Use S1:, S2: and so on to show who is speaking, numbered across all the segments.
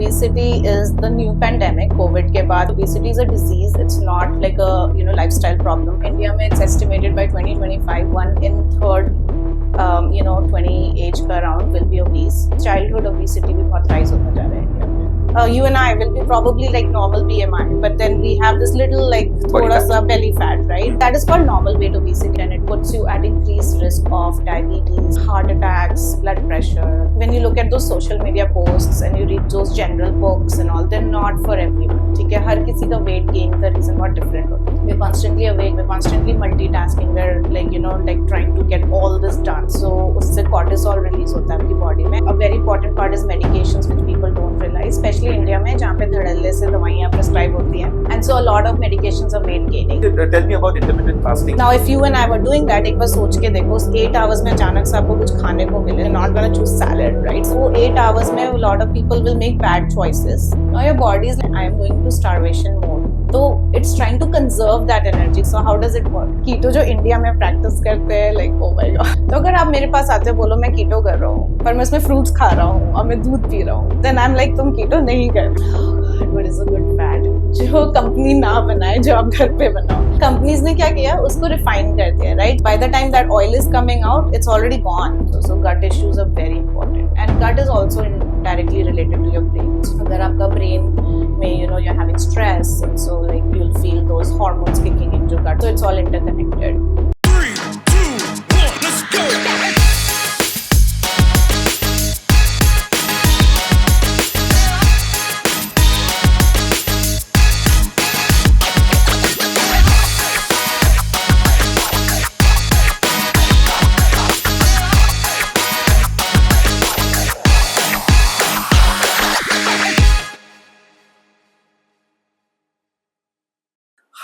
S1: obesity is the new pandemic. COVID के बाद obesity is a disease. It's not like a lifestyle problem. India में it's estimated by 2025 one in third 20 age का around will be obese. Childhood obesity भी बहुत rise होता जा रहा है India में. You and I will be probably like normal BMI, but then we have this little like thoda sa belly fat, right? That is called normal weight obesity, and it puts you at increased risk of diabetes, heart attacks, blood pressure. When you look at those social media posts and you read those general books and all, they're not for everyone. ठीक है, हर किसी का weight gain का reason बहुत different होता है. We're constantly awake, we're constantly multitasking, we're like trying to get all this done. So उससे cortisol release होता है आपकी body में. A very important part is medications which people don't realize, especially India में जहाँ पे धड़ल्ले से दवाइयाँ प्रिस्क्राइब होती हैं, and so a lot of medications are weight gaining.
S2: Tell me about intermittent fasting.
S1: Now if you and I were doing that, एक बार सोच के देखो, 8 hours में अचानक से आपको कुछ खाने को मिले, you're not gonna choose salad, right? So 8 hours में a lot of people will make bad choices. Now your body is like, I am going to starvation mode. तो it's trying to conserve that energy. So how does it work? कीटो जो India में practice करते हैं, like oh my god. तो अगर आप मेरे पास आते बोलो मैं कीटो कर रहा हूँ, पर मैं इसमें फ्रूट्स खा रहा हूँ और मैं दूध पी रहा हूँ, then I'm like तुम कीटो नहीं कर रहे. Oh god, what is a good fat? जो कंपनी ना बनाए, जो आप घर पे बनाओ. कंपनीज ने क्या किया, उसको रिफाइन कर दिया, right? By the time that oil is coming out, it's already gone. So gut issues are very important, and gut is also directly related to your brain. अगर आपका brain में you're having stress, and so like you'll feel those hormones kicking into gut. So it's all interconnected.
S3: 3, 2, 1, let's go!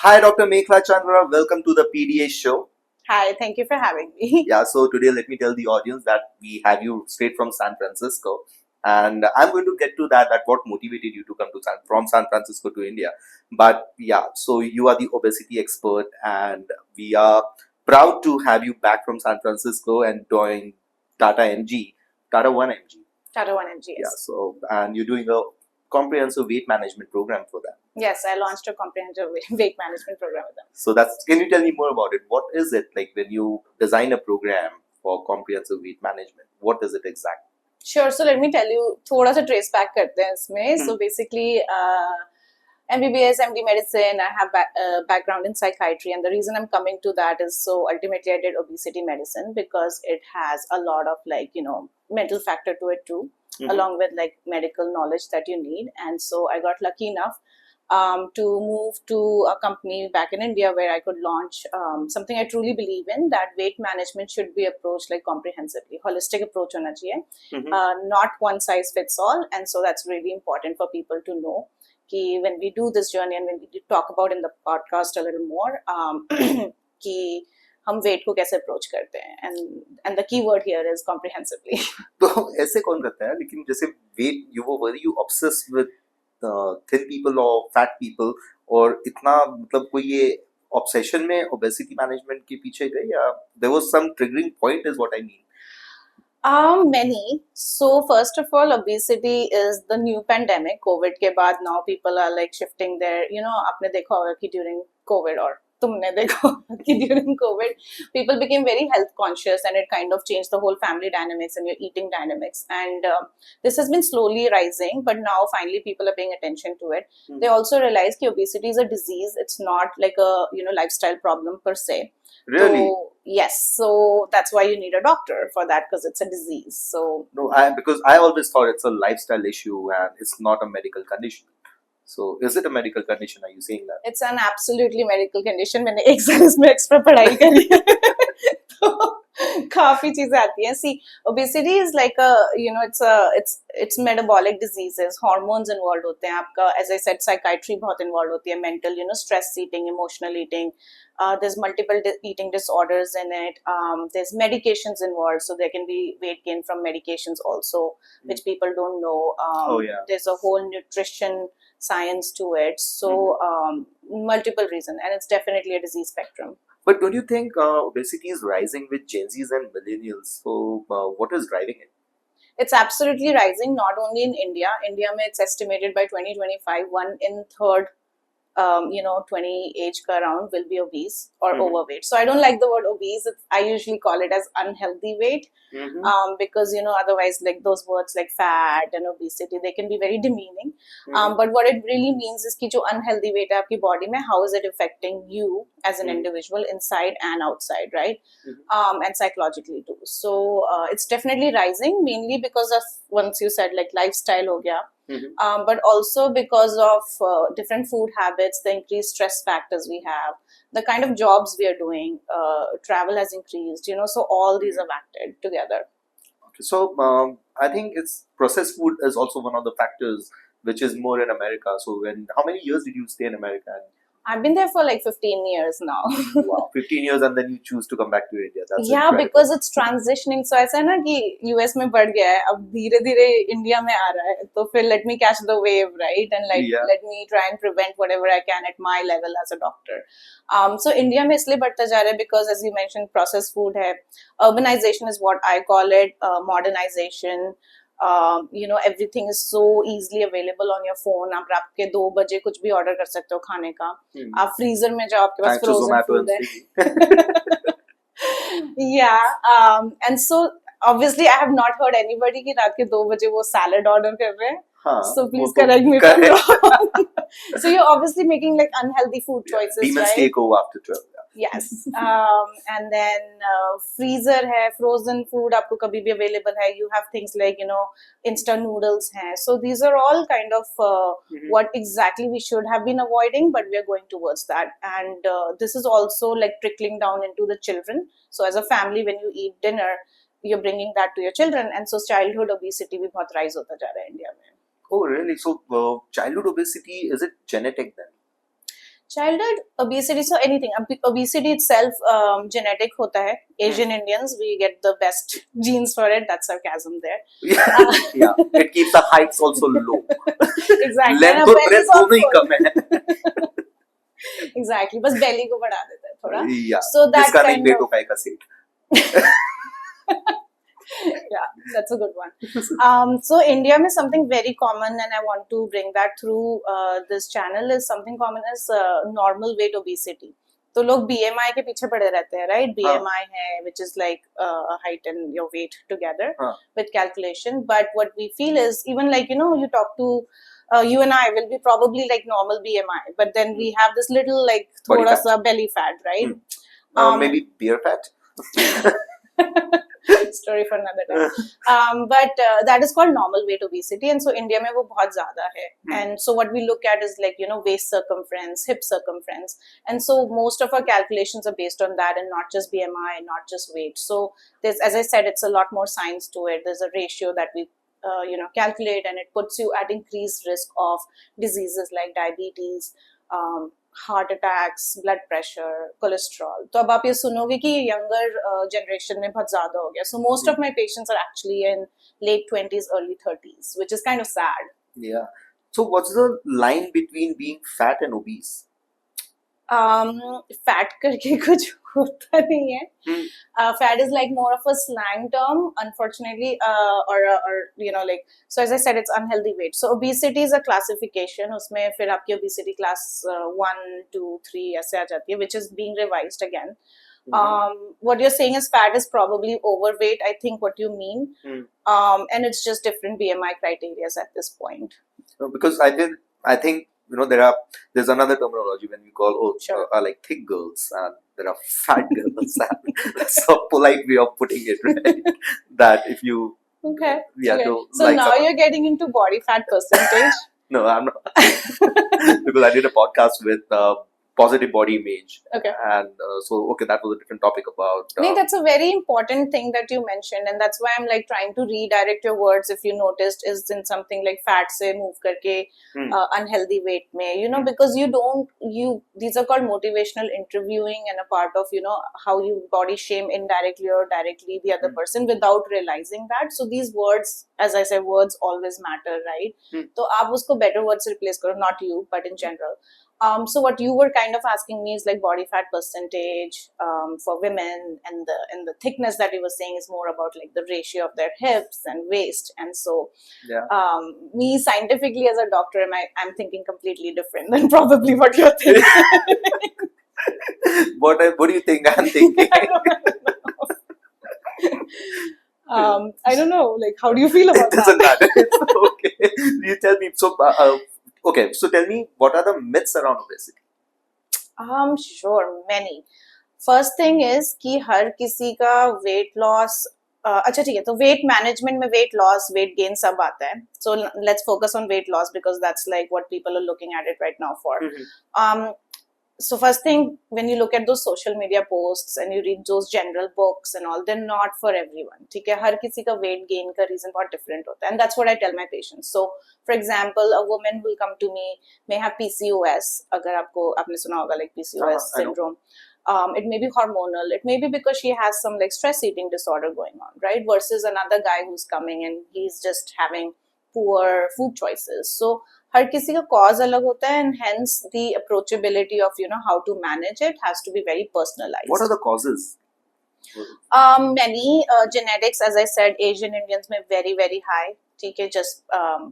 S2: Hi, Dr. Mekhla Chandra. Welcome to the PDA show.
S1: Hi, thank you for having me.
S2: Yeah, so today let me tell the audience that we have you straight from San Francisco. And I'm going to get to that what motivated you to come to from San Francisco to India. But yeah, so you are the obesity expert, and we are proud to have you back from San Francisco and doing Tata 1MG.
S1: Tata 1MG, yes.
S2: Yeah, so, and you're doing a comprehensive weight management program for that.
S1: Yes, I launched a comprehensive weight management program with them.
S2: So can you tell me more about it? What is it like when you design a program for comprehensive weight management? What is it exactly?
S1: Sure, so let me tell you, थोड़ा सा trace back करते हैं इसमें. So basically, MBBS, MD medicine, I have background in psychiatry, and the reason I'm coming to that is so ultimately I did obesity medicine because it has a lot of mental factor to it too, along with like medical knowledge that you need. And so I got lucky enough to move to a company back in India where I could launch something I truly believe in, that weight management should be approached like comprehensively, holistic approach hona chahiye, not one size fits all. And so that's really important for people to know कि when we do this journey and when we talk about in the podcast a little more कि हम weight को कैसे approach करते हैं, and the key word here is comprehensively.
S2: तो ऐसे कौन करता है, लेकिन जैसे weight you obsessed with thin people or fat people, और इतना मतलब कोई ये obsession में obesity management के पीछे गए, या there was some triggering point is what I mean?
S1: Many. So first of all, obesity is the new pandemic. COVID के बाद now people are like shifting their, आपने देखा होगा कि during COVID, और तुमने देखा कि during COVID, people became very health conscious, and it kind of changed the whole family dynamics and your eating dynamics. And this has been slowly rising, but now finally people are paying attention to it. They also realize that obesity is a disease. It's not like a lifestyle problem per se.
S2: Really?
S1: So, yes. So that's why you need a doctor for that, because it's a disease. So
S2: no, because I always thought it's a lifestyle issue and it's not a medical condition. So is it a medical condition? Are you saying that?
S1: It's an absolutely medical condition. मैंने एक साल इसमें extra पढ़ाई करी है, तो काफी चीजें आती हैं. See, obesity is like it's metabolic diseases. Hormones involved होते हैं आपका. As I said, psychiatry बहुत involved होती है. Mental, stress eating, emotional eating. There's multiple eating disorders in it. There's medications involved, so there can be weight gain from medications also, which people don't know. There's a whole nutrition science to it. So multiple reasons, and it's definitely a disease spectrum.
S2: But don't you think obesity is rising with Gen Zs and millennials? So what is driving it?
S1: It's absolutely rising, not only in India. India mein it's estimated by 2025, 1 in 3 20 age ka around will be obese or overweight. So I don't like the word obese. I usually call it as unhealthy weight. Because otherwise, like those words like fat and obesity, they can be very demeaning. But what it really means is कि जो unhealthy weight है आपकी body में, how is it affecting you as an individual inside and outside, right? And psychologically too. So it's definitely rising, mainly because of, once you said, like lifestyle हो गया. But also because of different food habits, the increased stress factors we have, the kind of jobs we are doing, travel has increased, so all these have acted together.
S2: Okay, so I think it's processed food is also one of the factors which is more in America. So how many years did you stay in America?
S1: I've been there for like 15 years now.
S2: Wow, 15 years, and then you choose to come back to India. That's
S1: yeah,
S2: incredible.
S1: because it's transitioning. So ऐसा है ना कि US में बढ़ गया है, अब धीरे धीरे इंडिया में आ रहा है, तो फिर let me catch the wave, right? And like let me try and prevent whatever I can at my level as a doctor. So India में इसलिए बढ़ता जा रहा है because, as you mentioned, processed food है, urbanization is what I call it, modernization. Everything is so easily available on your phone. आप रात के 2 बजे कुछ भी ऑर्डर कर सकते हो खाने का. आप फ्रीजर में जाओ, आपके पास फ्रोजन फूड है. Yeah, and so obviously I have not heard anybody कि रात के 2 बजे वो salad order कर रहे हैं. So please correct me if I'm wrong. So you're obviously making like unhealthy food choices,
S2: Demons
S1: right?
S2: take over after 12.
S1: Yes. And then freezer है, frozen food आपको कभी भी available है. You have things like instant noodles हैं. So these are all kind of what exactly we should have been avoiding, but we are going towards that. And this is also like trickling down into the children. So as a family, when you eat dinner, you're bringing that to your children, and so childhood obesity भी बहुत rise होता जा रहा है India में.
S2: Oh, really? So childhood obesity, is it genetic then?
S1: Childhood obesity, so anything. Obesity itself genetic hota hai. Asian Indians, we get the best genes for it. That's sarcasm there.
S2: Yeah, it keeps the heights also low.
S1: Exactly.
S2: Length और breadth दोनों ही कम है.
S1: Exactly. बस belly को बढ़ा देता है थोड़ा.
S2: Yeah.
S1: So that
S2: जिसका नहीं
S1: kind
S2: बेटो
S1: of.
S2: का set.
S1: Yeah, that's a good one. So India में something very common, and I want to bring that through this channel, is something common as normal weight obesity. तो लोग BMI के पीछे पड़े रहते हैं, right? BMI है, which is like height and your weight together with calculation. But what we feel is, even like you talk to you and I will be probably like normal BMI, but then we have this little like thoda sa belly fat, right?
S2: Maybe beer fat.
S1: Story for another time. But that is called normal weight obesity, and so India में वो बहुत ज़्यादा है. And so what we look at is like waist circumference, hip circumference, and so most of our calculations are based on that, and not just BMI, not just weight. So there's, as I said, it's a lot more science to it. There's a ratio that we calculate, and it puts you at increased risk of diseases like diabetes, heart attacks, blood pressure, cholesterol. तो अब आप ये सुनोगे कि younger generation में बहुत ज्यादा हो गया. So most of my patients are actually in late 20s, early 30s, which is kind of sad.
S2: Yeah. So what's the line between being fat and obese?
S1: Fat करके कुछ होता नहीं है. Fat is like more of a slang term, unfortunately, or like, so as I said, it's unhealthy weight. So obesity is a classification. उसमें फिर आपकी obesity class 1, 2, 3 ऐसे आ जाती है, which is being revised again. What you're saying is fat is probably overweight, I think what you mean. And it's just different BMI criteria at this point.
S2: Because I think there's another terminology when we call like thick girls, and there are fat girls. That's a polite way of putting it, right? That if you
S1: okay.
S2: So
S1: like now you're getting into body fat percentage.
S2: No, I'm not. Because I did a podcast with positive body image.
S1: Okay.
S2: And that was a different topic about.
S1: No, that's a very important thing that you mentioned, and that's why I'm like trying to redirect your words. If you noticed, is in something like fat se move karke unhealthy weight mein, because these are called motivational interviewing, and a part of how you body shame indirectly or directly the other person without realizing that. So these words as I say, words always matter, right? तो आप उसको better words से replace करो, not you, but in general. So what you were kind of asking me is like body fat percentage for women, and the thickness that you were saying is more about like the ratio of their hips and waist. And so me scientifically as a doctor, I'm thinking completely different than probably what you're thinking.
S2: What do you think I'm thinking?
S1: I don't know. Like, how do you feel about
S2: It doesn't
S1: that?
S2: matter. It's okay. You tell me. So, okay. So tell me, what are the myths around obesity?
S1: Sure, many. First thing is कि हर किसी का weight loss अच्छा ठीक है तो weight management में weight loss weight gain सब आता है. So let's focus on weight loss because that's like what people are looking at it right now for. So first thing, when you look at those social media posts and you read those general books and all, they're not for everyone. ठीक है, हर किसी का weight gain का reason बहुत different होता है, and that's what I tell my patients. So for example, a woman will come to me, may have PCOS. अगर आपने सुना होगा like PCOS syndrome. It may be hormonal. It may be because she has some like stress eating disorder going on, right? Versus another guy who's coming and he's just having poor food choices. So हर किसी का cause अलग होता है, and hence the approachability of how to manage it has to be very personalized.
S2: What are the causes?
S1: Many genetics, as I said, Asian Indians में very very high. ठीक है, just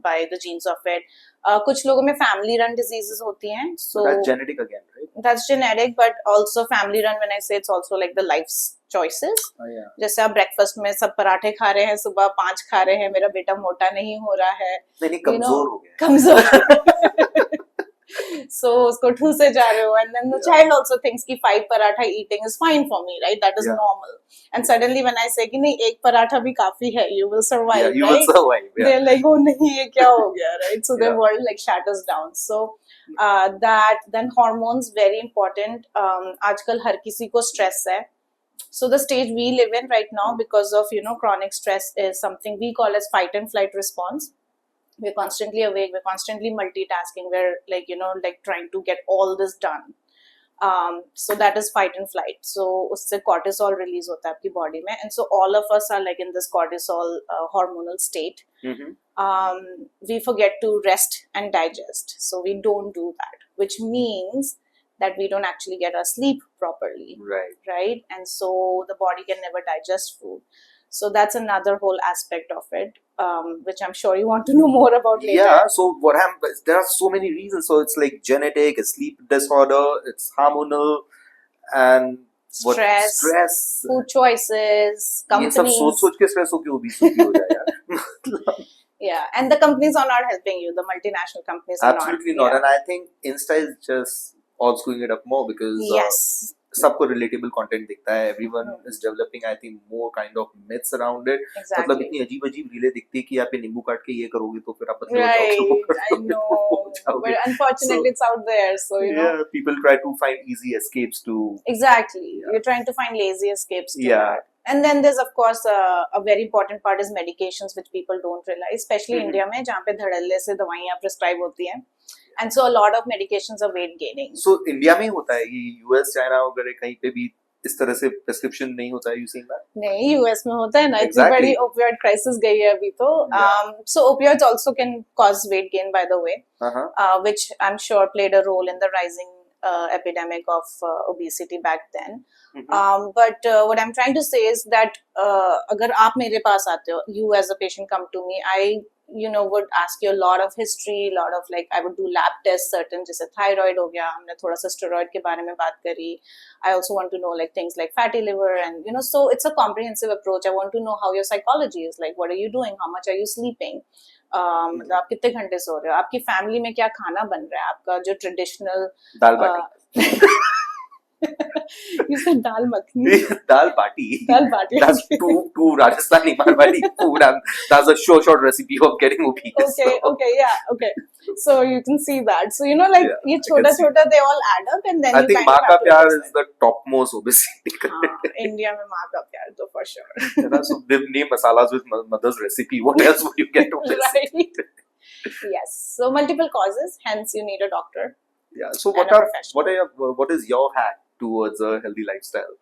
S1: by the genes of it. कुछ लोगों में family run diseases होती हैं. So
S2: that's genetic again, right?
S1: That's genetic, but also family run. When I say it's also like the life's choices. जैसे आप breakfast में सब पराठे खा रहे हैं, सुबह 5 खा रहे हैं, मेरा बेटा मोटा नहीं हो रहा है.
S2: नहीं कमजोर हो गया.
S1: कमजोर. So उसको ठूसे जा रहे हो, and then the child also thinks कि 5 paratha eating is fine for me, right? That is normal. And suddenly when I say कि नहीं एक पराठा भी काफी है, you will survive,
S2: right? You
S1: will
S2: survive.
S1: They're like, oh नहीं ये क्या हो गया, right? So their world like shatters down. So that then hormones very important. आजकल हर किसी को stress है. So the stage we live in right now because of chronic stress is something we call as fight and flight response. We're constantly awake, we're constantly multitasking, we're like trying to get all this done. So that is fight and flight. So usse cortisol release hota hai aapki body mein, and so all of us are like in this cortisol hormonal state. We forget to rest and digest, so we don't do that, which means that we don't actually get our sleep properly, right? And so the body can never digest food. So that's another whole aspect of it, which I'm sure you want to know more about later.
S2: Yeah, so what happens, there are so many reasons. So it's like genetic, it's sleep disorder, it's hormonal, and stress,
S1: food choices, companies.
S2: ये सब सोच के stress हो के obesity हो जाए यार.
S1: Yeah, and the companies are not helping you. The multinational companies are
S2: absolutely not. And I think Insta is just all screwing it up more because सबको relatable content दिखता है. Everyone is developing, I think, more kind of myths around it. मतलब इतनी अजीब रीलें दिखती है कि आप निंबू काट के ये करोगे तो फिर आप पतले हो जाओगे.
S1: I know, but unfortunately it's out there. So
S2: people try to find easy escapes to.
S1: Exactly, you're trying to find lazy escapes to that. And then there's of course a very important part is medications, which people don't realize, especially India में जहाँ पे धड़ल्ले से दवाइयाँ prescribe होती हैं. And so a lot of medications are weight gaining.
S2: So India में होता है ये US, China वगैरह कहीं पे भी इस तरह से prescription नहीं होता है, you saying that?
S1: नहीं, US में होता है ना, इतनी बड़ी opioid crisis गई है अभी तो. So opioids also can cause weight gain, by the way, which I'm sure played a role in the rising epidemic of obesity back then. But what I'm trying to say is that अगर आप मेरे पास आते हो, you as a patient come to me, I would ask you a lot of history, lot of like I would do lab tests, certain जैसे thyroid हो गया, हमने थोड़ा सा steroid के बारे में बात करी. I also want to know like things like fatty liver, and so it's a comprehensive approach. I want to know how your psychology is, like what are you doing, how much are you sleeping, मतलब आप कितने घंटे सो रहे हो, आपकी family में क्या खाना बन रहा है, आपका जो ट्रेडिशनल
S2: दाल बाटी.
S1: You said dal makhni.
S2: Dal bati.
S1: Dal bati.
S2: That's two Rajasthani Marwari food, and that's a short recipe of getting obese.
S1: Okay, yeah. So you can see that. So like ये छोटा they all add up, and then
S2: I think माँ का प्यार is the topmost obesity.
S1: India में माँ का प्यार तो for sure.
S2: So they name masalas with mother's recipe. What else would you get obesity?
S1: Right. Yes. So multiple causes. Hence, you need a doctor.
S2: Yeah. So what is your hack towards a healthy lifestyle?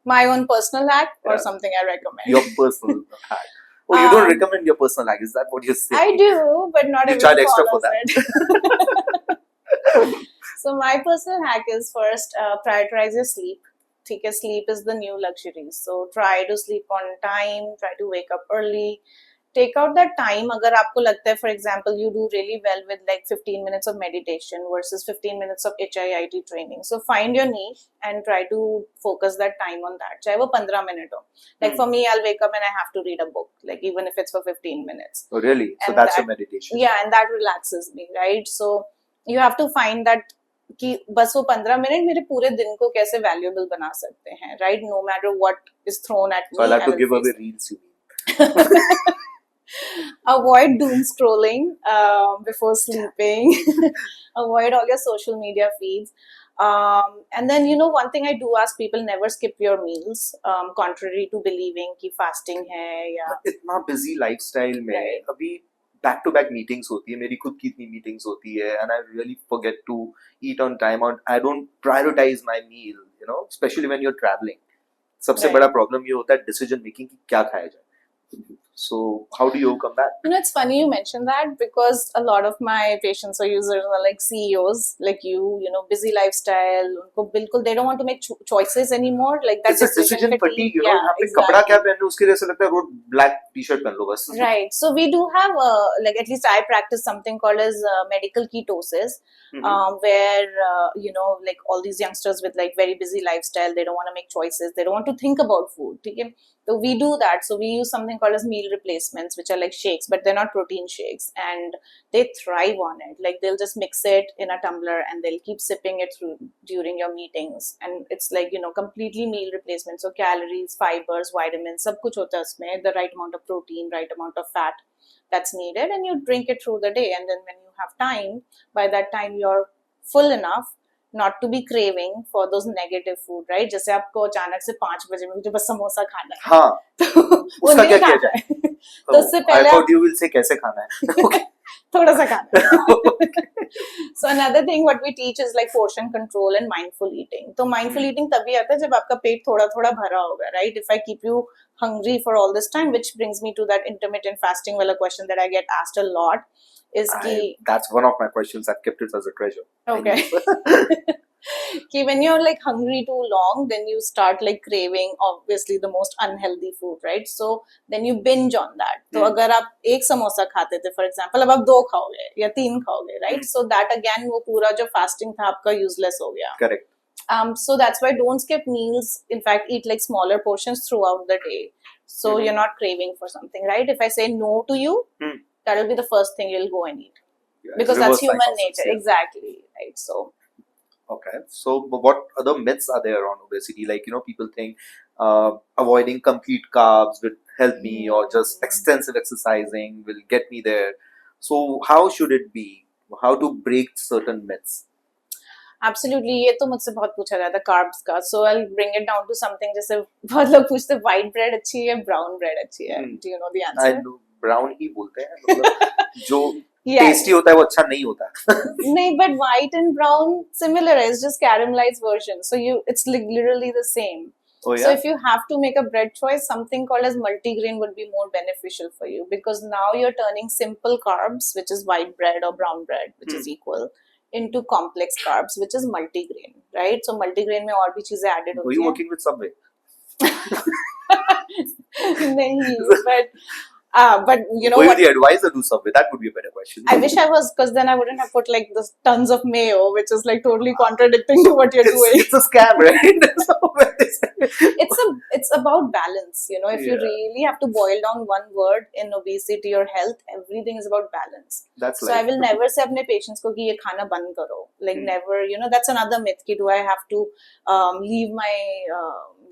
S1: My own personal hack or something I recommend?
S2: Your personal hack. Oh, you don't
S1: Um,
S2: recommend your personal hack? Is that what you're saying?
S1: I do, but not
S2: You charge
S1: everyone
S2: extra for
S1: follows
S2: that.
S1: it. So my personal hack is first prioritize your sleep. ठीक है, sleep is the new luxury. So try to sleep on time. Try to wake up early. Take out that time. अगर आपको लगता है, for example, you do really well with like 15 minutes of meditation versus 15 minutes of HIIT training. So find your niche and try to focus that time on that. चाहे वो 15 minute हो. Like for me, I'll wake up and I have to read a book. Like even if it's for 15 minutes.
S2: Oh, really? So
S1: And
S2: that's your
S1: that,
S2: meditation.
S1: yeah, and that relaxes me, right? So you have to find that कि बस वो 15 minute मेरे पूरे दिन को कैसे valuable बना सकते हैं, right? No matter what is thrown at me.
S2: So I'll have
S1: I
S2: to
S1: will
S2: give
S1: face
S2: away
S1: it.
S2: reels, you mean?
S1: Avoid doom scrolling before sleeping. Avoid all your social media feeds. And then, you know, one thing I do ask people, never skip your meals, contrary to believing कि fasting है या
S2: इतना busy lifestyle में
S1: Right.
S2: अभी back to back meetings होती है, मेरी खुद की इतनी meetings होती है, and I really forget to eat on time, or I don't prioritize my meal, you know, especially when you're traveling. सबसे
S1: Right.
S2: बड़ा problem ये होता है decision making कि क्या खाया जाए. So how do you overcome that?
S1: You know, it's funny you mentioned that because a lot of my patients or users are like CEOs, like you know, busy lifestyle. उनको बिल्कुल they don't want to make choices anymore. Like that
S2: It's a decision fatigue, you know.
S1: Yeah,
S2: यहाँ पे
S1: exactly.
S2: कपड़ा क्या पहनूं उसके लिए ऐसा लगता है रोज black t-shirt पहन लो बस.
S1: Right. So we do have, like at least I practice something called as medical ketosis, where you know, like all these youngsters with like very busy lifestyle, they don't want to make choices, they don't want to think about food. Okay? So we do that. So we use something called as meal replacements, which are like shakes, but they're not protein shakes, and they thrive on it. Like they'll just mix it in a tumbler and they'll keep sipping it through during your meetings, and it's like, you know, completely meal replacement. So calories, fibers, vitamins, सब कुछ होता है उसमें, the right amount of protein, right amount of fat that's needed, and you drink it through the day. And then when you have time, by that time you're full enough not to be craving for those negative food, right? जैसे आपको अचानक से 5 बजे में मुझे बस समोसा खाना है,
S2: हाँ,
S1: तो वो
S2: उसका
S1: नहीं
S2: क्या किया
S1: खाना
S2: जाए?
S1: है, तो उससे
S2: I
S1: पहले
S2: thought you will say कैसे खाना है. Okay.
S1: थोड़ा सा खाना है. So another thing what we teach is like portion control and mindful eating. तो mindful eating तभी आता है जब आपका पेट थोड़ा थोड़ा भरा होगा, right? If I keep you hungry for all this time, which brings me to that intermittent fasting वाला question that I get asked a lot, is कि
S2: That's one of my questions. I've kept it as a treasure.
S1: okay. कि when you're like hungry too long, then you start like craving obviously the most unhealthy food, right? So then you binge on that. तो अगर आप एक समोसा खाते थे, for example, अब आप 2 खाओगे या 3 खाओगे, right? So that again वो पूरा जो fasting था आपका useless हो गया.
S2: Correct.
S1: So that's why don't skip meals. In fact, eat like smaller portions throughout the day. So you're not craving for something, right? If I say no to you, that'll be the first thing you'll go and eat.
S2: Yeah,
S1: because
S2: reverse
S1: that's human
S2: psychosis,
S1: nature.
S2: yeah.
S1: Exactly, right? So
S2: Okay. So what other myths are there on obesity? Like, you know, people think avoiding complete carbs will help me, or just extensive exercising will get me there. So how should it be? How to break certain myths?
S1: absolutely, ये तो मुझसे बहुत पूछा जाता है carbs का. So I'll bring it down to something जैसे बहुत लोग पूछते हैं white bread अच्छी है, brown bread अच्छी है. Do you know the answer?
S2: I know brown ही बोलते हैं, मतलब जो
S1: Yes.
S2: टेस्टी होता है वो अच्छा नहीं होता.
S1: नहीं, but white and brown similar. It's just caramelized version. So it's like literally the same.
S2: Oh, yeah?
S1: So if you have to make a bread choice, something called as multigrain would be more beneficial for you, because now you're turning simple carbs, which is white bread or brown bread, which is equal, into complex carbs, which is multigrain, right? So multigrain में और भी चीजें added
S2: Are
S1: होती
S2: you
S1: हैं.
S2: working with Subway?
S1: नहीं, but you know
S2: Who
S1: what?
S2: is the advisor to Subway? That would be a better question.
S1: I wish I was, because then I wouldn't have put like this tons of mayo, which is like totally contradicting to what you're doing.
S2: It's a scam, right?
S1: It's about balance, you know. If you
S2: Yeah.
S1: really have to boil down one word in obesity or health, everything is about balance.
S2: That's
S1: So I will never say अपने patients को कि ये खाना बंद करो. Like never, you know, that's another myth कि do I have to leave my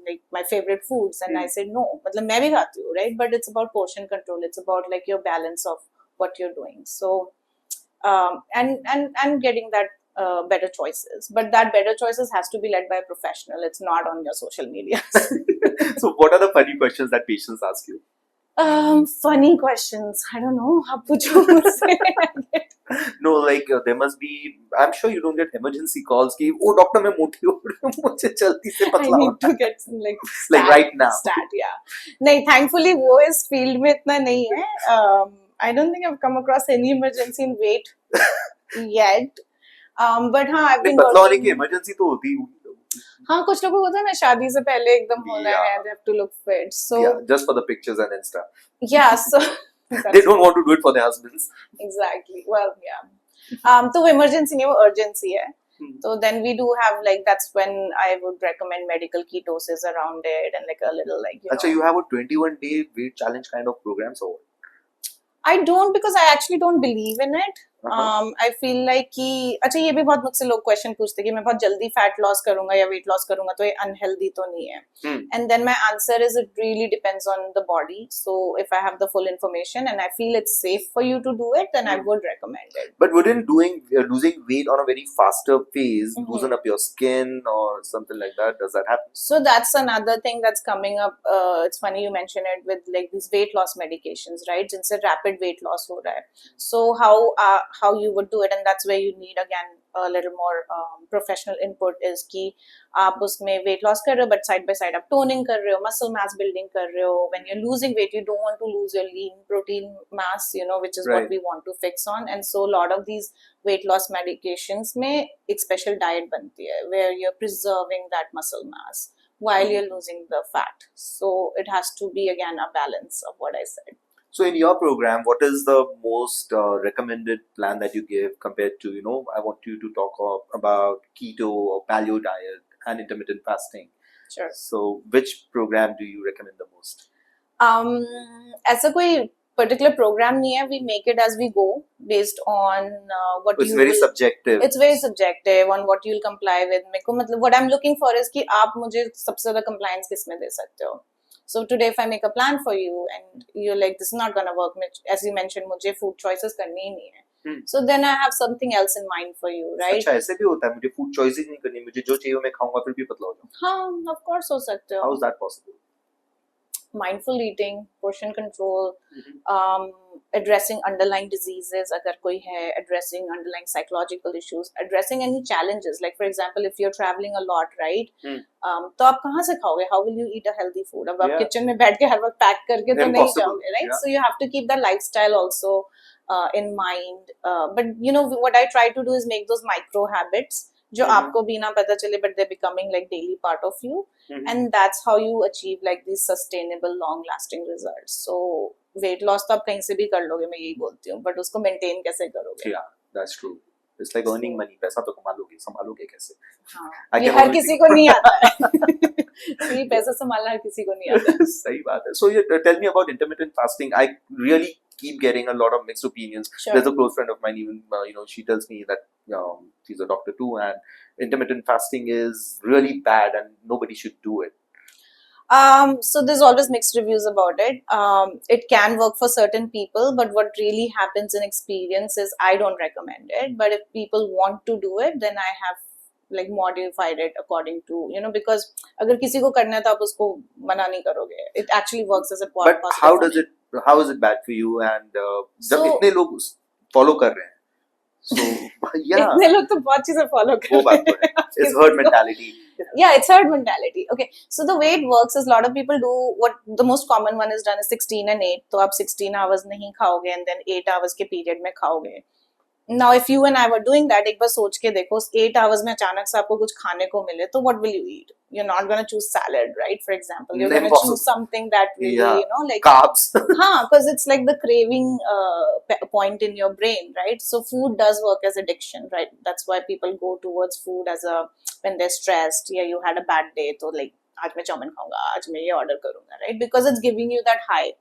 S1: like my favorite foods, and I said no. मतलब मैं भी खाती हूँ, right? But it's about portion control. It's about like your balance of what you're doing. So and getting that better choices. But that better choices has to be led by a professional. It's not on your social media.
S2: So what are the funny questions that patients ask you?
S1: Funny questions. I don't know. आप पूछो मुझसे.
S2: No, like there must be, I'm sure you don't get emergency calls कि oh doctor मैं मोटी हो रही हूँ मुझे जल्दी से
S1: I
S2: पतला
S1: need
S2: होना
S1: to get some like
S2: Like right now.
S1: stat, yeah. नहीं, thankfully वो इस field में इतना नहीं है. I don't think I've come across any emergency in weight yet. But हाँ, I've been
S2: पतला होने की
S1: working.
S2: emergency तो होती है.
S1: हाँ, कुछ लोगों को होता है ना, शादी से पहले एकदम होना
S2: Yeah.
S1: है, they have to look fit. So
S2: Yeah, just for the pictures and Insta.
S1: yeah, so
S2: They don't want to do it for their husbands.
S1: exactly. Well, yeah. तो वो emergency नहीं, वो urgency है. So then we do have like, that's when I would recommend medical ketosis around it and like a little like,
S2: Achha, you have a 21-day weight challenge kind of program, so
S1: I don't, because I actually don't believe in it. I feel like कि अच्छा, ये भी बहुत मुझसे लोग question पूछते हैं कि मैं बहुत जल्दी फैट लॉस करूंगा या वेट लॉस करूंगा तो ये अनहेल्दी तो नहीं है. And then my answer is it really depends on the body. So if I have the full information and I feel it's safe for you to do it, then I would recommend it.
S2: But wouldn't losing weight on a very faster pace loosen up your skin or something like that? Does that happen?
S1: So that's another thing that's coming up. It's funny you mention it with like these weight loss medications, right? जिनसे rapid weight loss हो रहा है. So how you would do it, and that's where you need again a little more professional input, is कि आप उसमें weight loss कर रहे हो but side by side आप toning कर रहे हो, muscle mass building कर रहे हो. When you're losing weight, you don't want to lose your lean protein mass, you know, which is
S2: Right.
S1: what we want to fix on. And so a lot of these weight loss medications में एक special diet बनती है where you're preserving that muscle mass while you're losing the fat. So it has to be again a balance of what I said.
S2: So in your program, what is the most recommended plan that you give compared to, I want you to talk about keto or paleo diet and intermittent fasting.
S1: Sure.
S2: So which program do you recommend the most?
S1: ऐसा कोई particular program नहीं है. We make it as we go based on what
S2: It's
S1: you
S2: very
S1: will,
S2: subjective.
S1: It's very subjective on what you'll comply with. मेरे को मतलब what I'm looking for is कि आप मुझे सबसे ज़्यादा compliance किस में दे सकते हो. So today if I make a plan for you and you're like this is not gonna work, as you mentioned मुझे food choices करनी ही नहीं है. So then I have something else in mind for you, right?
S2: अच्छा ऐसे भी होता है, मुझे food choices नहीं करनी, मुझे जो चाहिए मैं खाऊंगा फिर भी पतला हो जाऊँ.
S1: हाँ, of course हो सकते हो.
S2: How is that possible?
S1: Mindful eating, portion control, addressing underlying diseases अगर कोई है, addressing underlying psychological issues, addressing any challenges. Like for example, if you're traveling a lot, right? तो आप कहाँ से खाओगे? How will you eat a healthy food? अब आप kitchen में बैठ के हर वक्त पैक करके तो नहीं जाओगे, right? So you have to keep that lifestyle also in mind. But you know what I try to do is make those micro habits जो आपको भी ना पता चले, but they're becoming like daily part of you. And that's how you achieve like these sustainable long lasting results. So weight loss तो आप कहीं से भी कर लोगे, मैं यही बोलती हूँ, but उसको maintain कैसे करोगे?
S2: Yeah, that's true. It's like earning money. पैसा तो कमा लोगे, संभालोगे कैसे?
S1: हाँ, ये हर किसी को नहीं आता है. ये पैसा संभालना हर किसी को नहीं आता है.
S2: सही बात है. So tell me about intermittent fasting. I really keep getting a lot of mixed opinions.
S1: Sure.
S2: There's a close friend of mine, even she tells me that she's a doctor too, and intermittent fasting is really bad and nobody should do it.
S1: So there's always mixed reviews about it. It can work for certain people, but what really happens in experience is I don't recommend it. But if people want to do it, then I have like modified it according to, because अगर किसी को करना है तो आप उसको मना नहीं करोगे. It actually works as a
S2: But how is it bad for you? And जब इतने लोग follow कर रहे हैं, so yeah,
S1: इतने लोग तो बहुत चीजें follow कर रहे हैं.
S2: It's herd mentality.
S1: Yeah, it's herd mentality. Okay, so the way it works is a lot of people do what the most common one is done is 16 and 8. तो आप 16 hours नहीं खाओगे and then 8 hours के period में खाओगे. Now if you and I were doing that, एक बार सोच के देखो 8 hours में अचानक से आपको कुछ खाने को मिले तो what will you eat? You're not going to choose salad, right? For example, you're going to choose something that really, like
S2: carbs.
S1: Because it's like the craving point in your brain, right? So food does work as addiction, right? That's why people go towards food when they're stressed. Yeah, you had a bad day, so like आज मैं chowmein खाऊंगा, आज मैं ये order करूंगा, right? Because it's giving you that high,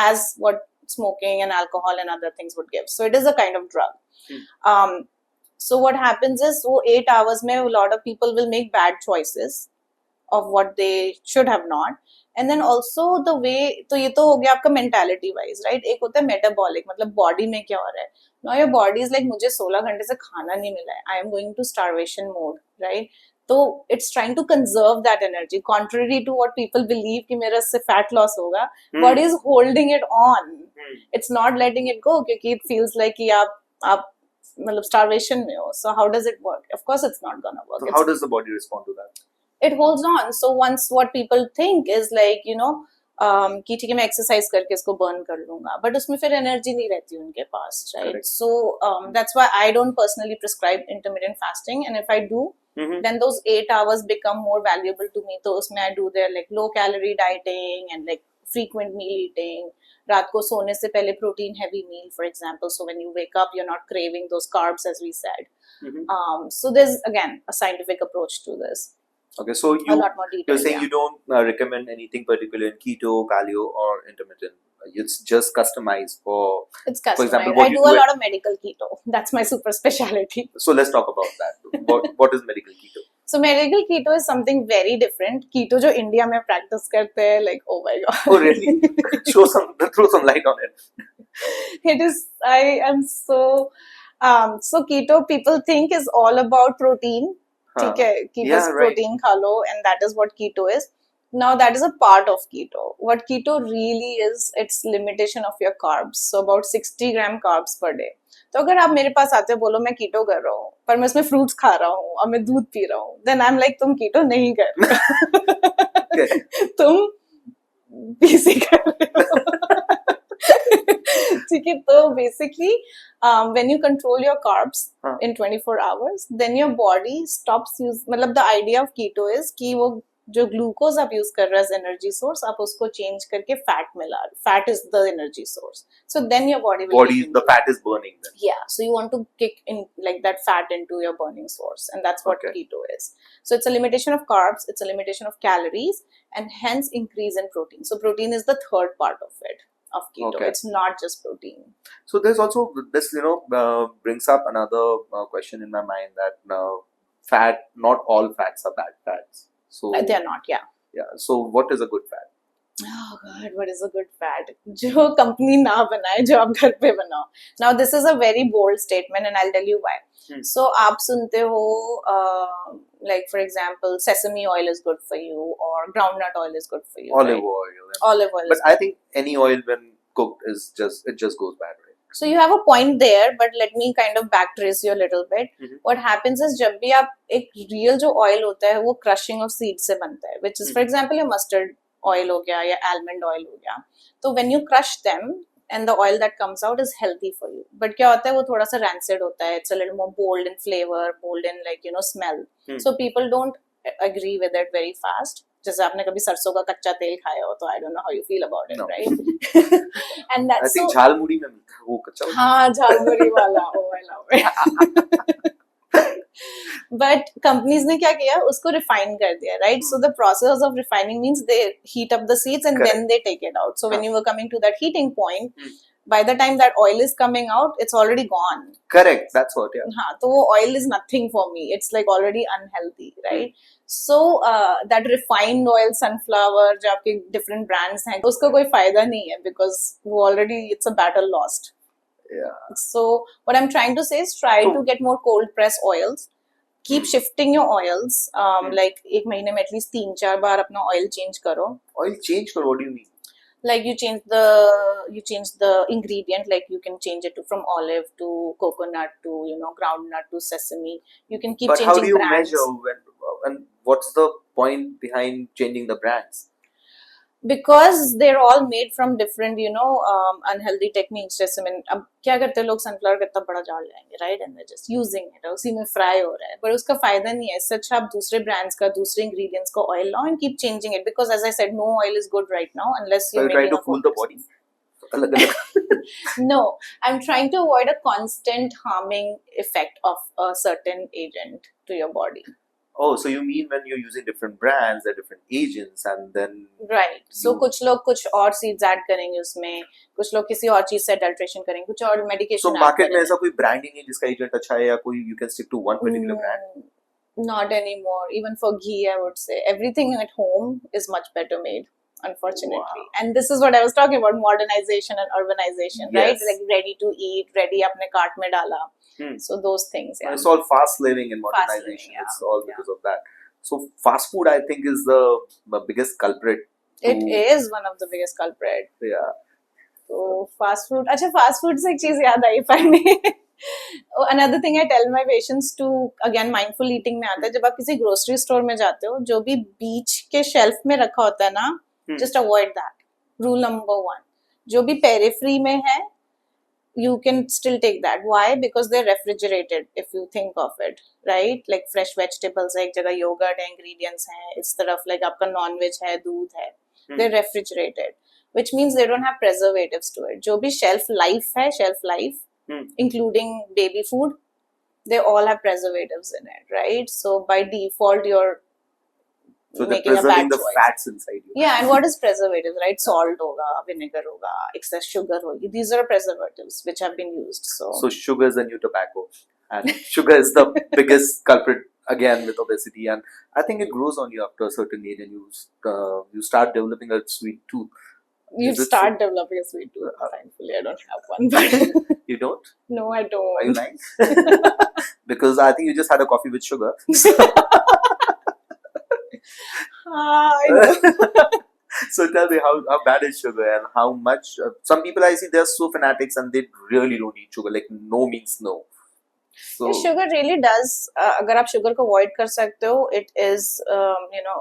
S1: as what smoking and alcohol and other things would give. So it is a kind of drug. So what happens is, 8 hours में a lot of people will make bad choices of what they should have not. And then also the way, तो ये तो हो गया आपका mentality wise, right? एक होता है metabolic, मतलब body में क्या हो रहा है. Now your body is like मुझे 16 घंटे से खाना नहीं मिला है. I am going to starvation mode, right? तो it's trying to conserve that energy, contrary to what people believe कि मेरा इससे fat loss होगा. Body is holding it on. It's not letting it go क्योंकि it feels like कि आप मतलब starvation में हो, so how does it work? Of course it's not gonna work.
S2: So how does the body respond to that?
S1: It holds on. So once what people think is like, कि ठीक है मैं exercise करके इसको burn कर लूंगा, but उसमें फिर एनर्जी नहीं रहती उनके पास, right? So that's why I don't personally prescribe intermittent fasting, and if I do then those 8 hours become more valuable to me. तो उसमें I do their like low calorie dieting and like frequent meal eating. रात को सोने से पहले protein heavy meal, for example, so when you wake up you're not craving those carbs, as we said. So there's again a scientific approach to this.
S2: Okay, so
S1: A lot more detail,
S2: you're saying
S1: yeah.
S2: you don't recommend anything particular in keto, paleo, or intermittent. It's just customized for.
S1: It's customized.
S2: For example, what
S1: I
S2: you
S1: do a
S2: do
S1: lot of medical keto. That's my super specialty.
S2: So let's talk about that. What is medical keto?
S1: So medical keto is something very different. Keto जो India में practice करते हैं, like oh my god.
S2: Oh really? Throw some light on it.
S1: It is. I am so. So keto people think is all about protein. ठीक है, keep us protein खा लो, and that is what keto is. Now that is a part of keto. What keto really is, it's limitation of your carbs. So about 60 gram carbs per day. तो अगर आप मेरे पास आते हो बोलो मैं कीटो कर रहा हूँ पर मैं उसमें फ्रूट्स खा रहा हूँ और मैं दूध पी रहा हूँ, then I'm like तुम कीटो नहीं कर रहे हो तुम पीसी कर रहे हो ठीक है. तो basically when you control your carbs in 24 hours, then your body stops use. मतलब the idea of keto is कि वो जो ग्लूकोज आप यूज कर रहे हो एनर्जी सोर्स, आप उसको चेंज करके फैट में ला रहे. Fat is the energy source, so then your body
S2: the fat is burning then.
S1: Yeah, so you want to kick in like that fat into your burning source, and that's what keto is. So it's a limitation of carbs, it's a limitation of calories, and hence increase in protein. So protein is the third part of it, of keto. It's not just protein.
S2: So there's also this, brings up another question in my mind that fat, not all fats are bad fats. So
S1: they're not,
S2: yeah. So what is a good fat?
S1: Oh God, what is a good fat? जो company ना बनाए, जो आप घर पे बनाओ. Now this is a very bold statement, and I'll tell you why. So आप सुनते हो, like for example, sesame oil is good for you, or groundnut oil is good for you.
S2: Olive oil.
S1: Olive oil.
S2: But I think any oil when cooked is just goes bad, right?
S1: So you have a point there, but let me kind of backtrace you a little bit. What happens is जब भी आप एक real जो oil होता है वो crushing of seeds से बनता है, which is for example your mustard oil हो गया या almond oil हो गया. तो when you crush them and the oil that comes out is healthy for you. But क्या होता है वो थोड़ा सा rancid होता है. It's a little more bold in flavor, bold in like smell. So people don't agree with it very fast. जैसे आपने कभी सरसों का कच्चा तेल खाया हो तो I don't know how you feel about it, right? And that's
S2: I think jhalmuri में मिलता है वो कच्चा.
S1: हाँ, झालमुड़ी वाला. Oh, I love it. But companies ने क्या किया, उसको refine कर दिया, right? So the process of refining means they heat up the seeds and then they take it out. So when you were coming to that heating point, by the time that oil is coming out, it's already gone.
S2: Correct, that's what, yeah.
S1: हाँ, तो वो oil is nothing for me. It's like already unhealthy, right? So that refined oil, sunflower, जो आपके different brands हैं, उसका कोई फायदा नहीं है because वो already it's a battle lost.
S2: Yeah.
S1: So what I'm trying to say is try to get more cold press oils. Keep shifting your oils. Like एक महीने में at least 3-4 बार अपना oil change करो.
S2: Oil change करो? What do you mean?
S1: Like you change the ingredient. Like you can change it from olive to coconut to groundnut to sesame. You can keep changing brands. But how do you
S2: measure and what's the point behind changing the brands?
S1: Because they're all made from different unhealthy techniques. जैसे मैं अब क्या करते हैं लोग, sunflower कितना बड़ा जाल लेंगे, right, and they're just using it, उसी में fry हो रहा है, पर उसका फायदा नहीं है. इससे अच्छा आप दूसरे brands का, दूसरे ingredients का oil लाओ and keep changing it, because as I said, no oil is good right now unless you're
S2: trying to cool the body.
S1: No, I'm trying to avoid a constant harming effect of a certain agent to your body.
S2: Oh, so you mean when you're using different brands, they're different agents, and then
S1: right. So कुछ लोग कुछ और seeds add करेंगे उसमें, कुछ लोग किसी और चीज से adulteration करेंगे, कुछ और medication.
S2: So market में ऐसा कोई brand ही नहीं जिसका agent अच्छा है, या कोई you can stick to one particular brand?
S1: Not anymore. Even for ghee, I would say everything at home is much better made, unfortunately. Wow. And this is what I was talking about, modernization and urbanization, right? Like ready to eat, ready अपने cart में डाला. So those things, yeah.
S2: It's all fast living and modernization. Living, it's all because of that. So fast food, I think, is the biggest culprit.
S1: It is one of the biggest culprit.
S2: Yeah.
S1: So fast food. अच्छा, fast food से एक चीज याद आई, if I may. Another thing I tell my patients to, again mindful eating में आता है, जब आप किसी grocery store में जाते हो, जो भी बीच के shelf में रखा होता है ना, just avoid that. Rule number 1. जो भी periphery में है, you can still take that. Why? Because they're refrigerated, if you think of it, right? Like fresh vegetables है, एक जगह yogurt है, ingredients हैं, इस तरफ like आपका non-veg है, दूध है, they're refrigerated, which means they don't have preservatives to it. जो भी shelf life है, including baby food, they all have preservatives in it, right? So by default, you're making a bad
S2: the
S1: choice.
S2: fats inside you.
S1: Yeah, and what is preservatives, right? Salt hoga, vinegar hoga, excess sugar hogi. These are preservatives which have been used.
S2: So sugar is the new tobacco, and sugar is the biggest culprit again with obesity. And I think it grows on you after a certain age, and you start developing a sweet tooth.
S1: You start developing a sweet tooth. Thankfully, I don't have one. But
S2: you don't?
S1: No, I don't.
S2: Are you lying? Because I think you just had a coffee with sugar.
S1: I know.
S2: So tell me, how bad is sugar, and how much? Some people I see, they're so fanatics and they really don't eat sugar. Like no means no. So
S1: sugar really does. अगर आप sugar को avoid कर सकते हो, it is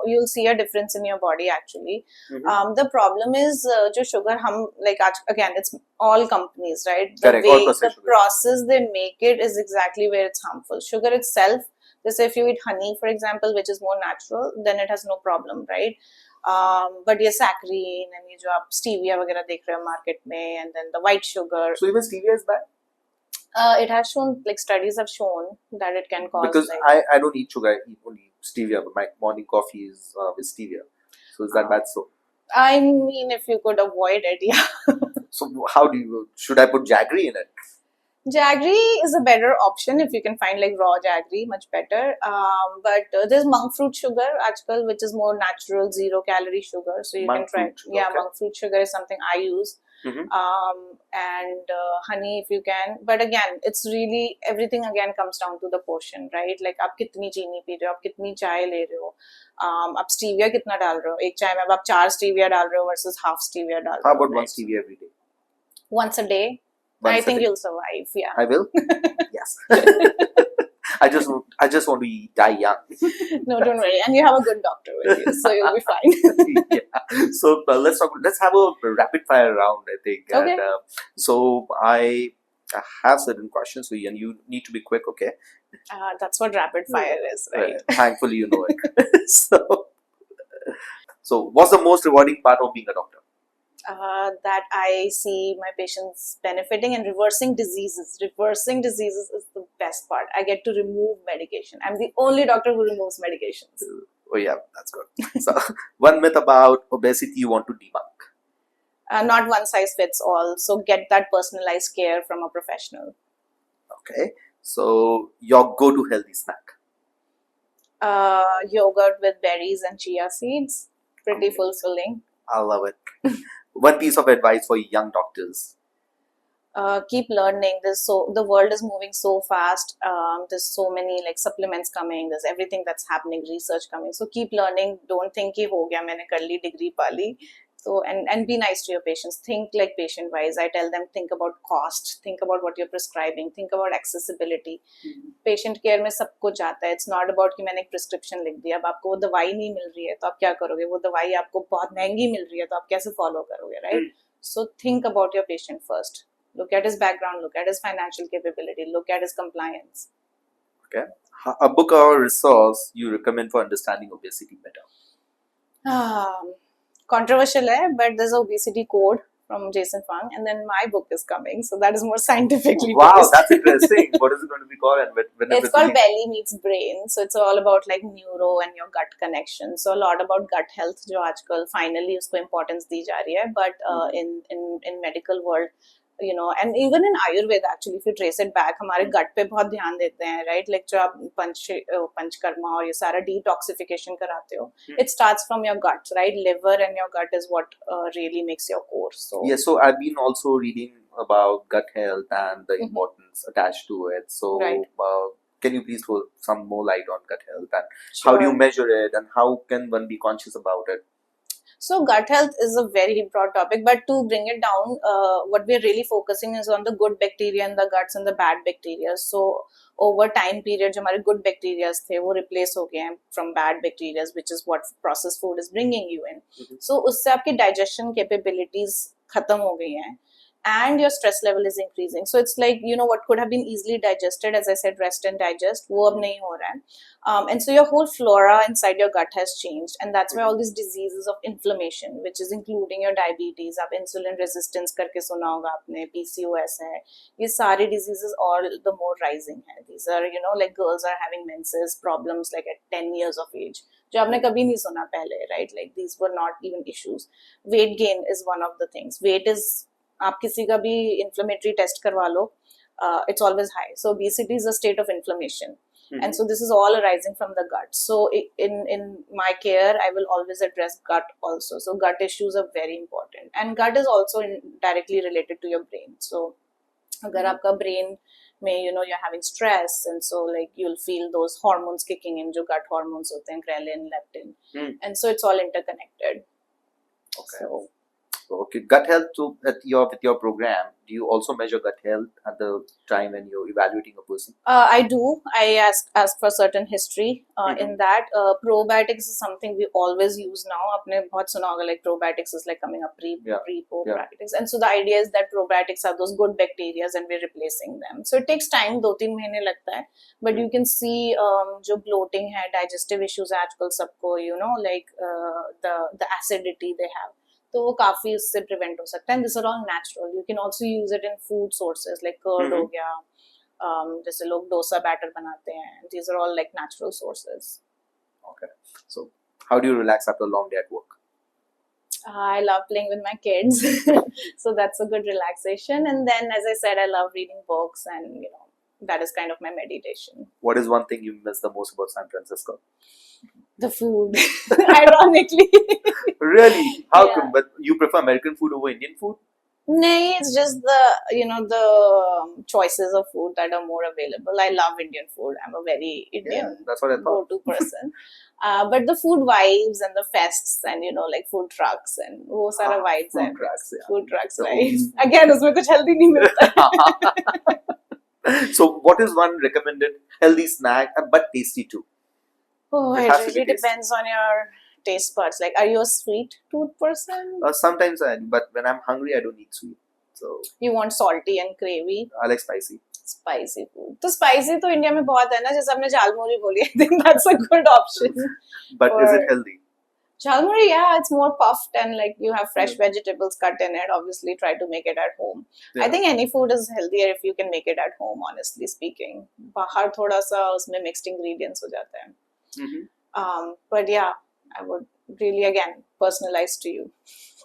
S1: you'll see a difference in your body actually. The problem is जो sugar हम like again it's all companies, right?
S2: Correct.
S1: The process they make it is exactly where it's harmful. Sugar itself, just if you eat honey for example, which is more natural, then it has no problem, right? But ये saccharine and ये जो आप stevia वगैरह देख रहे हो market में, and then the white sugar.
S2: So even stevia is bad?
S1: It has shown, like studies have shown that it can cause.
S2: Because
S1: like,
S2: I don't eat sugar, I eat only stevia, but my morning coffee is with stevia. So is that bad? So
S1: I mean, if you could avoid it, yeah.
S2: So how should I put jaggery in it?
S1: Jaggery is a better option if you can find like raw jaggery, much better. But there's monk fruit sugar, ajkal, which is more natural, 0-calorie sugar. So you can try. Yeah, okay. Monk fruit sugar is something I use. And honey if you can, but again it's really everything again comes down to the portion, right? Like आप कितनी चीनी P रहे हो, आप कितनी चाय ले रहे हो, आप stevia कितना डाल रहे हो, एक चाय में अब आप 4 stevia डाल रहे हो versus half stevia डाल रहे हो.
S2: How about 1 stevia every day?
S1: Once a day. I think you'll survive. Yeah,
S2: I will. Yes. I just want to die young.
S1: No, don't worry, and you have a good doctor with you, so you'll be fine.
S2: Yeah. So let's have a rapid fire round, I think.
S1: Okay.
S2: And, so I have certain questions for you, and you need to be quick, okay?
S1: That's what rapid fire is, right?
S2: Thankfully, you know it. So what's the most rewarding part of being a doctor?
S1: That I see my patients benefiting and reversing diseases. Reversing diseases is the best part. I get to remove medication. I'm the only doctor who removes medications.
S2: Oh yeah, that's good. So one myth about obesity you want to debunk?
S1: Not one size fits all. So get that personalized care from a professional.
S2: Okay. So your go-to healthy snack?
S1: Yogurt with berries and chia seeds. Pretty fulfilling.
S2: I love it. One piece of advice for young doctors?
S1: Keep learning. The world is moving so fast. There's so many like supplements coming. There's everything that's happening, research coming. So keep learning. Don't think कि हो गया मैंने कर ली degree पा ली. So and be nice to your patients. Think like patient wise. I tell them think about cost. Think about what you're prescribing. Think about accessibility. Patient care में सब कुछ आता है. It's not about कि मैंने एक prescription लिख दिया. अब आपको वो दवाई नहीं मिल रही है तो आप क्या करोगे? वो दवाई आपको बहुत महंगी मिल रही है तो आप कैसे follow करोगे, right? So think about your patient first. Look at his background. Look at his financial capability. Look at his compliance.
S2: Okay. A book or resource you recommend for understanding obesity better?
S1: Controversial, but there's an obesity code from Jason Fung, and then my book is coming, so that is more scientifically
S2: wow,
S1: based.
S2: That's interesting. What is it going to be called? And
S1: it's called Belly Meets Brain, so it's all about like neuro and your gut connection. So a lot about gut health, जो आजकल finally उसको importance दी जा रही है, but in medical world, you know, and even in Ayurveda actually, if you trace it back, हमारे gut पे बहुत ध्यान देते हैं, right? Like जो आप पंचकर्मा और ये सारा detoxification कराते हो, it starts from your gut, right? Liver and your gut is what really makes your core. So
S2: yeah, so I've been also reading about gut health and the importance attached to it. So can you please throw some more light on gut health and how do you measure it and how can one be conscious about it?
S1: So gut health is a very broad topic, but to bring it down, what we're really focusing is on the good bacteria in the guts and the bad bacteria. So over time period, जो हमारे good bacteria थे, वो replace हो गए हैं from bad bacteria, which is what processed food is bringing you in. So उससे आपकी digestion capabilities खत्म हो गई हैं. And your stress level is increasing. So it's like, what could have been easily digested, as I said, rest and digest, wo ab nahi ho raha hai. And so your whole flora inside your gut has changed. And that's why all these diseases of inflammation, which is including your diabetes, आप insulin resistance करके सुना होगा आपने, PCOS है, ये सारे diseases all the more rising है. These are, like girls are having menses problems like at 10 years of age. जो आपने कभी नहीं सुना पहले, right? Like these were not even issues. Weight gain is one of the things. Weight is आप किसी का भी inflammatory test करवा लो, it's always high. So obesity is a state of inflammation. And so this is all arising from the gut. So in my care, I will always address gut also. So gut issues are very important. And gut is also directly related to your brain. So अगर आपका brain में, you're having stress, and so like you'll feel those hormones kicking in, जो gut hormones होते हैं, ghrelin, leptin. And so it's all interconnected.
S2: Okay. Okay, gut health. So with your program, do you also measure gut health at the time when you're evaluating a person?
S1: I do. I ask for certain history in that. Probiotics is something we always use now. आपने बहुत सुना होगा, like probiotics is like coming up pre-probiotics. And so the idea is that probiotics are those good bacteria and we're replacing them. So it takes time, 2-3 महीने लगता है. But you can see जो bloating है, digestive issues है आजकल सबको, like the acidity they have. तो वो काफी उससे प्रिवेंट हो सकता है. This are all natural. You can also use it in food sources like curd हो गया, जैसे लोग डोसा बैटर बनाते हैं. These are all like natural sources.
S2: Okay. So how do you relax after a long day at work?
S1: I love playing with my kids. So that's a good relaxation. And then, as I said, I love reading books, and that is kind of my meditation.
S2: What is one thing you miss the most about San Francisco?
S1: The food. Ironically.
S2: Really? How
S1: Yeah.
S2: come? But you prefer American food over Indian food?
S1: No, it's just the choices of food that are more available. I love Indian food. I'm a very Indian
S2: That's what I thought.
S1: go-to person. But the food vibes and the fests and like food trucks and वो सारा vibes
S2: food
S1: है.
S2: trucks, yeah.
S1: Food trucks,
S2: The
S1: right?
S2: whole-
S1: Again, उसमें कुछ healthy नहीं मिलता.
S2: So what is one recommended healthy snack but tasty too?
S1: Oh,
S2: It
S1: it
S2: has to be
S1: really
S2: tasty.
S1: depends on your taste buds. Like, are you a sweet tooth person?
S2: Sometimes I do, but when I'm hungry, I don't eat sweet. So
S1: You want salty and gravy?
S2: I like spicy.
S1: Spicy food. तो spicy तो India में बहुत है ना, जैसे आपने झालमुरी बोली. I think that's a good option.
S2: But is
S1: Or-
S2: it healthy?
S1: Jhalmuri, yeah, it's more puffed and like you have fresh vegetables cut in it. Obviously, try to make it at home. I think any food is healthier if you can make it at home, honestly speaking. बाहर थोड़ा सा उसमें mixed ingredients हो जाते हैं. But yeah, I would really, again, personalize to you.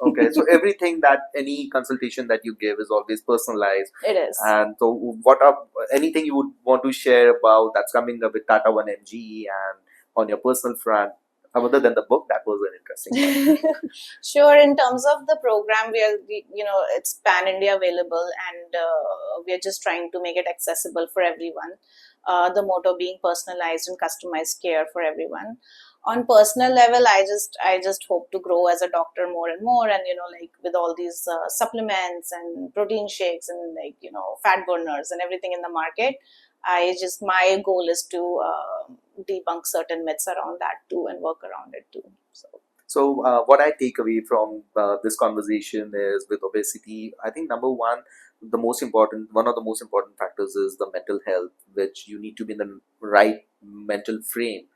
S2: Okay, so everything that any consultation that you give is always personalized.
S1: It is.
S2: And so, what are anything you would want to share about that's coming up with Tata 1MG and on your personal front? Other than the book, that was an interesting one.
S1: Sure. In terms of the program, it's pan-India available, and we are just trying to make it accessible for everyone. The motto being personalized and customized care for everyone. On personal level, I just hope to grow as a doctor more and more, and like with all these supplements and protein shakes and like fat burners and everything in the market. My goal is to debunk certain myths around that too and work around it too.
S2: So what I take away from this conversation is with obesity, I think number one, one of the most important factors is the mental health, which you need to be in the right mental frame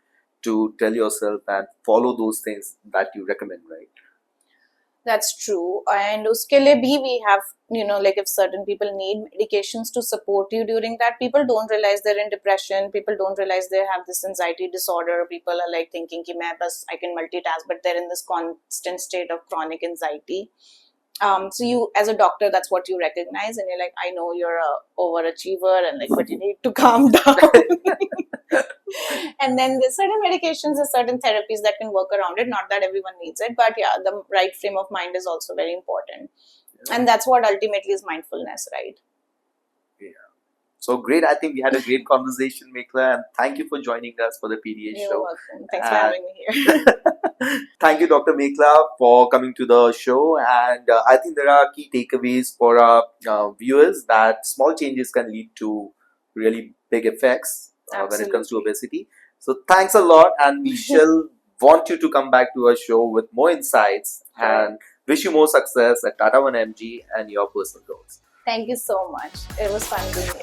S2: to tell yourself and follow those things that you recommend, right?
S1: That's true. And uske liye bhi we have, like if certain people need medications to support you during that, people don't realize they're in depression, people don't realize they have this anxiety disorder, people are like thinking ki I can multitask, but they're in this constant state of chronic anxiety. So you, as a doctor, that's what you recognize, and you're like, I know you're a overachiever, and like, but you need to calm down. And then there's certain medications, there's certain therapies that can work around it. Not that everyone needs it, but yeah, the right frame of mind is also very important, and that's what ultimately is mindfulness, right?
S2: Yeah. So great. I think we had a great conversation, Mekhla, and thank you for joining us for the PDA
S1: You're
S2: show.
S1: welcome. Thanks for having me here.
S2: Thank you, Dr. Mekhla, for coming to the show. And I think there are key takeaways for our viewers that small changes can lead to really big effects when it comes to
S1: Absolutely.
S2: obesity. So thanks a lot, and we shall want you to come back to our show with more insights.
S1: Sure.
S2: And wish you more success at Tata 1MG and your personal goals.
S1: Thank you so much. It was fun being here.